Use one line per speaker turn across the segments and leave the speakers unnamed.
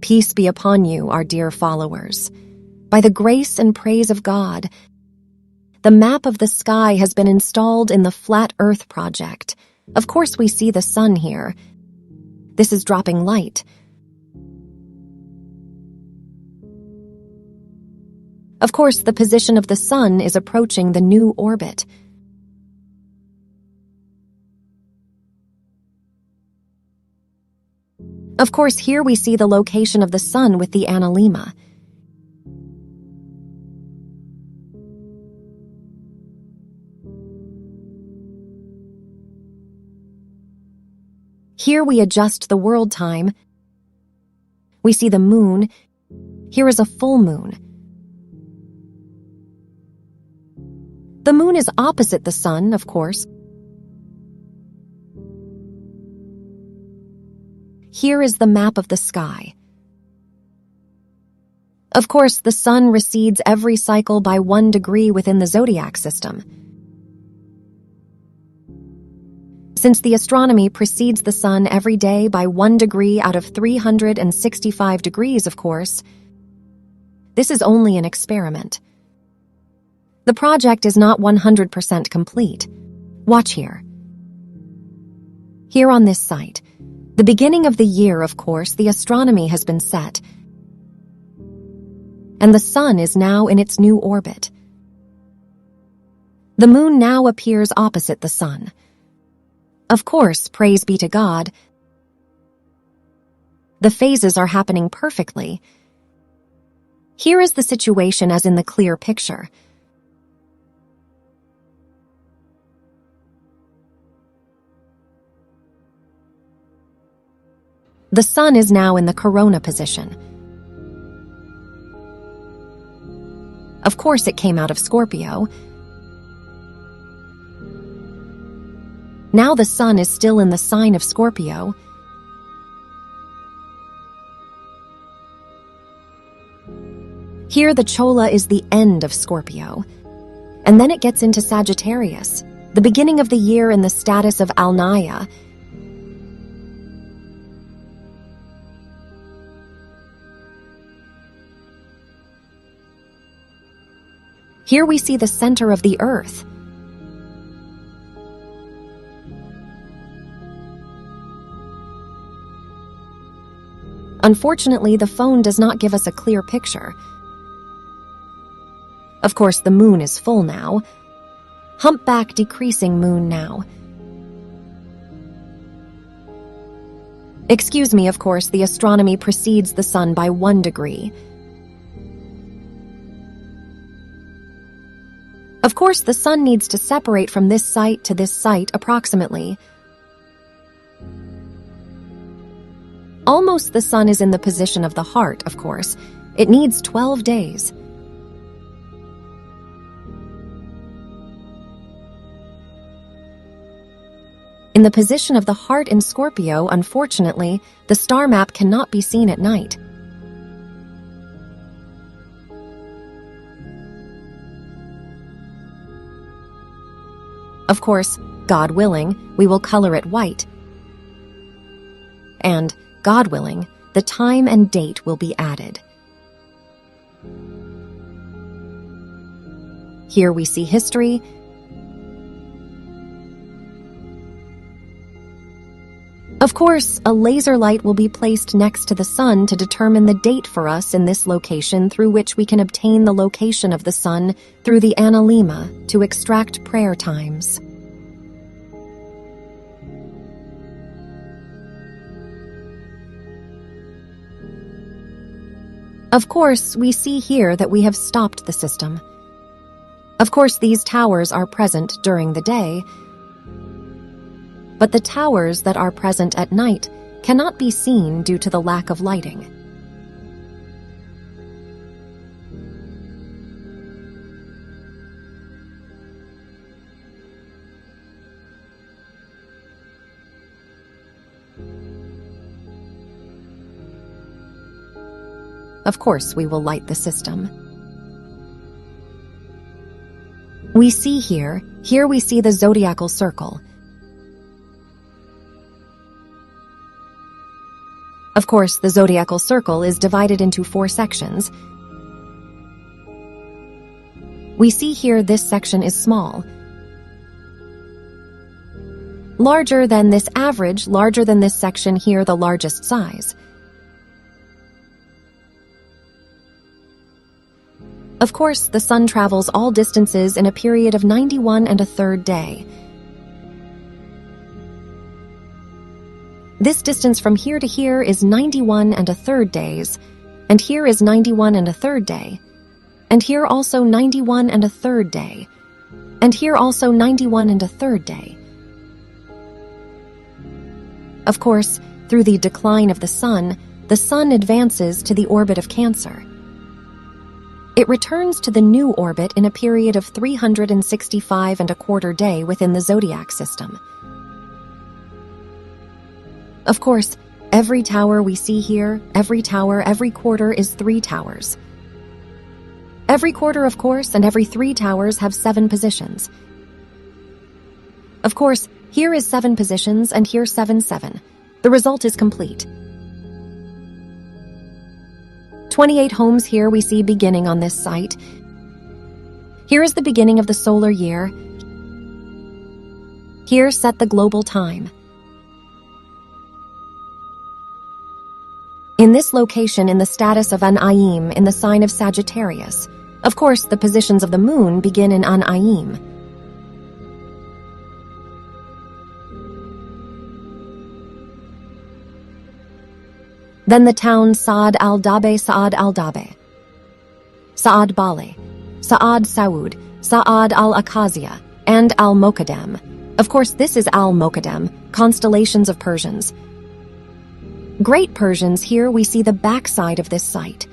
Peace be upon you, our dear followers. By the grace and praise of God, the map of the sky has been installed in the Flat Earth Project. Of course, we see the sun here. This is dropping light. Of course, the position of the sun is approaching the new orbit. Of course, here we see the location of the sun with the analemma. Here we adjust the world time. We see the moon. Here is a full moon. The moon is opposite the sun, of course. Here is the map of the sky. Of course, the sun recedes every cycle by 1 degree within the zodiac system. Since the astronomy precedes the sun every day by 1 degree out of 365 degrees, of course, this is only an experiment. The project is not 100% complete. Watch here. Here on this site, the beginning of the year, of course, the astronomy has been set, and the sun is now in its new orbit. The moon now appears opposite the sun. Of course, praise be to God, the phases are happening perfectly. Here is the situation as in the clear picture. The sun is now in the corona position. Of course, it came out of Scorpio. Now the sun is still in the sign of Scorpio. Here the Chola is the end of Scorpio, and then it gets into Sagittarius, the beginning of the year in the status of Alnaya. Here we see the center of the earth. Unfortunately, the phone does not give us a clear picture. Of course, the moon is full now. Humpback decreasing moon now. Excuse me, of course, the astronomy precedes the sun by 1 degree. Of course, the sun needs to separate from this site to this site approximately. Almost the sun is in the position of the heart, of course. It needs 12 days. In the position of the heart in Scorpio, unfortunately, the star map cannot be seen at night. Of course, God willing, we will color it white. And, God willing, the time and date will be added. Here we see history. Of course, a laser light will be placed next to the sun to determine the date for us in this location, through which we can obtain the location of the sun through the analemma to extract prayer times. Of course, we see here that we have stopped the system. Of course, these towers are present during the day, but the towers that are present at night cannot be seen due to the lack of lighting. Of course, we will light the system. We see here we see the zodiacal circle. Of course, the zodiacal circle is divided into 4 sections. We see here this section is small. Larger than this average, larger than this section here, the largest size. Of course, the sun travels all distances in a period of 91 1/3 day. This distance from here to here is 91 1/3 days, and here is 91 1/3 day, and here also 91 1/3 day, and here also 91 1/3 day. Of course, through the decline of the sun advances to the orbit of Cancer. It returns to the new orbit in a period of 365 1/4 day within the zodiac system. Of course, every tower we see here, every tower, every quarter is 3 towers. Every quarter, of course, and every 3 towers have 7 positions. Of course, here is 7 positions and here 7, 7. The result is complete. 28 homes here we see beginning on this site. Here is the beginning of the solar year. Here set the global time. In this location, in the status of an Ayim, in the sign of Sagittarius. Of course, the positions of the moon begin in an Ayim. Then the towns Saad al-Dabe, Saad al-Dabe, Saad Bale, Saad Saud, Saad al-Akazia, and al-Mokadem. Of course, this is al-Mokadem, constellations of Persians. Great Persians, here we see the backside of this site.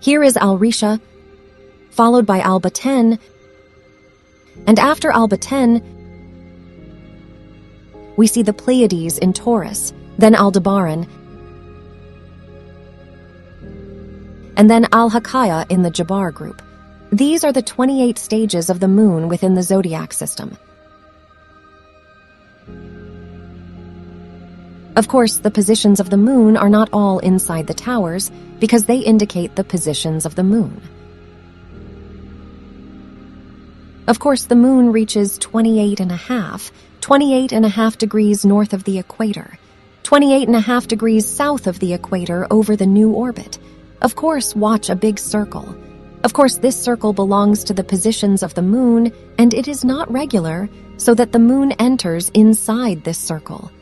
Here is al-Risha, followed by al-Baten, and after al-Baten, we see the Pleiades in Taurus, then Aldebaran, and then Al-Hakaya in the Jabbar group. These are the 28 stages of the moon within the zodiac system. Of course, the positions of the moon are not all inside the towers because they indicate the positions of the moon. Of course, the moon reaches 28 1/2 degrees north of the equator, 28 1/2 degrees south of the equator over the new orbit. Of course, watch a big circle. Of course, this circle belongs to the positions of the moon, and it is not regular, so that the moon enters inside this circle.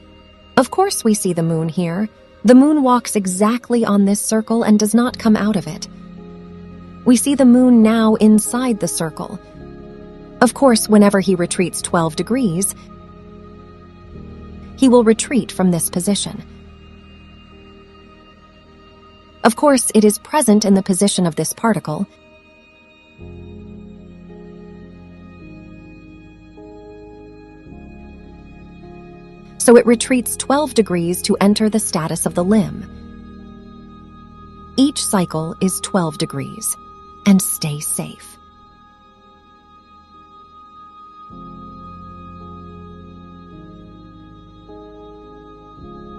Of course, we see the moon here. The moon walks exactly on this circle and does not come out of it. We see the moon now inside the circle. Of course, whenever he retreats 12 degrees, he will retreat from this position. Of course, it is present in the position of this particle. So it retreats 12 degrees to enter the status of the limb. Each cycle is 12 degrees. And stay safe.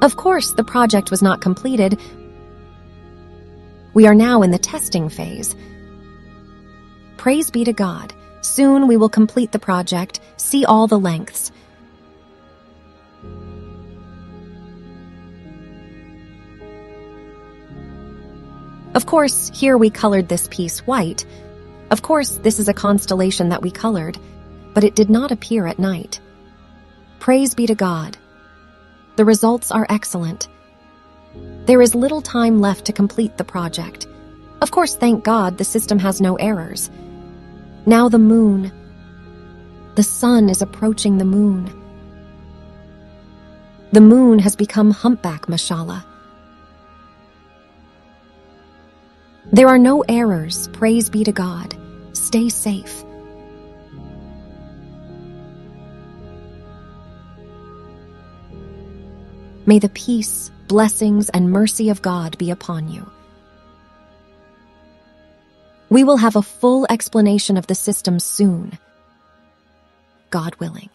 Of course, the project was not completed. We are now in the testing phase. Praise be to God. Soon we will complete the project, see all the lengths. Of course, here we colored this piece white. Of course, this is a constellation that we colored, but it did not appear at night. Praise be to God. The results are excellent. There is little time left to complete the project. Of course, thank God, the system has no errors. Now the moon. The sun is approaching the moon. The moon has become humpback, mashallah. There are no errors, praise be to God. Stay safe. May the peace, blessings, and mercy of God be upon you. We will have a full explanation of the system soon, God willing.